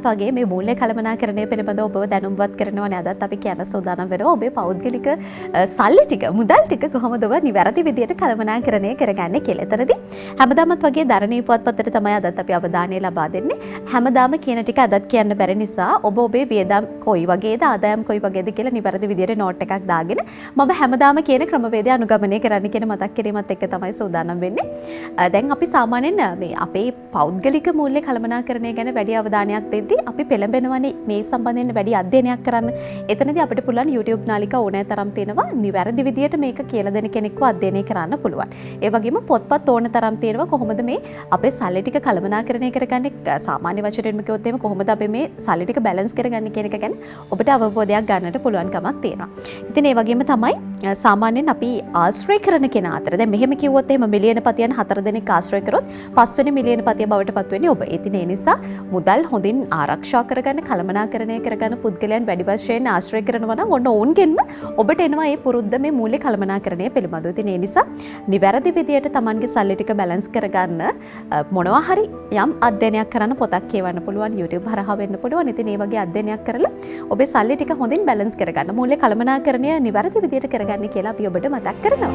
වගේ මේ මූල්‍ය කළමනාකරණය පිළිබඳව ඔබව දැනුම්වත් කරනවනේ අදත් අපි කියන්න සූදානම් වෙනවා ඔබේ පෞද්ගලික සල්ලි ටික මුදල් ටික කොහොමද ඔබ නිවැරදි විදියට කළමනාකරණය කරගන්නේ කියලා. එතරම්දී හැමදාමත් වගේ ධරණී පුවත්පතට තමයි අදත් අපි අවධානය ලබා දෙන්නේ. හැමදාම කියන ටික අදත් කියන්න බැරි නිසා ඔබ ඔබේ වියදම් කොයි වගේද ආදායම් කොයි වගේද කියලා නිවැරදි විදියට නෝට් එකක් දාගෙන මම හැමදාම කියන ක්‍රමවේදය අනුගමනය කරන්න කියන මතක් කිරීමත් එක්ක තමයි සූදානම් වෙන්නේ. දැන් අපි සාමාන්‍යයෙන් මේ අපේ පෞද්ගලික මූල්‍ය කළමනාකරණය ගැන වැඩි අවධානයක් දෙද්දී අපි පෙළඹෙනවනේ මේ සම්බන්ධයෙන් වැඩි අධ්‍යයනයක් කරන්න. එතනදී අපිට පුළුවන් YouTube නාලිකා ඕනෑ තරම් තියෙනවා. නිවැරදි විදියට මේක කියලා දෙන කෙනෙක්ව අධ්‍යයනය කරන්න පුළුවන්. ඒ වගේම පොත්පත් ඕන තරම් තියෙනවා කොහොමද මේ අපේ සල්ලි ටික කළමනාකරණය කරගන්නේ සාමාන්‍ය වචනෙන්ම කිව්වොත් එහෙම කොහොමද අපි මේ සල්ලි ටික බැලන්ස් කරගන්නේ කියන එක ගැන ඔබට අවබෝධයක් ගන්නට පුළුවන් කමක් තියෙනවා. ඉතින් ඒ වගේම තමයි සාමාන්‍යයෙන් අපි ආශ්‍රය කරන කෙනා අතර දැන් මෙහෙම කිව්වොත් එහෙම මිලියන පතියන් 4 දෙනෙක් ආශ්‍රය කරොත් 5 වෙනි මිලියන පතිය බවට පත් වෙන්නේ ඔබ. ඉතින් ඒ නිසා මුදල් හොඳින් ආරක්ෂා කරගන්න කළමනාකරණය කරගන්න පුද්ගලයන් වැඩි වශයෙන් ආශ්‍රය කරනවා නම් ඔන්න ඔවුන්ගෙන්ම ඔබට එනවා මේ පුරුද්ද මේ මූල්‍ය කළමනාකරණය පිළිබඳව. ඉතින් ඒ නිසා නිවැරදි විදියට Tamanගේ සල්ලි ටික බැලන්ස් කරගන්න මොනවා හරි යම් අධ්‍යයනයක් කරන්න පොතක් කියවන්න පුළුවන් YouTube හරහා වෙන්න පුළුවන්. ඉතින් මේ වගේ අධ්‍යයනයක් කරලා ඔබේ සල්ලි ටික හොඳින් බැලන්ස් කරගන්න මූල්‍ය කළමනාකරණය නිවැරදි විදියට කරගන්න කියලා අපි ඔබට මතක් කරනවා.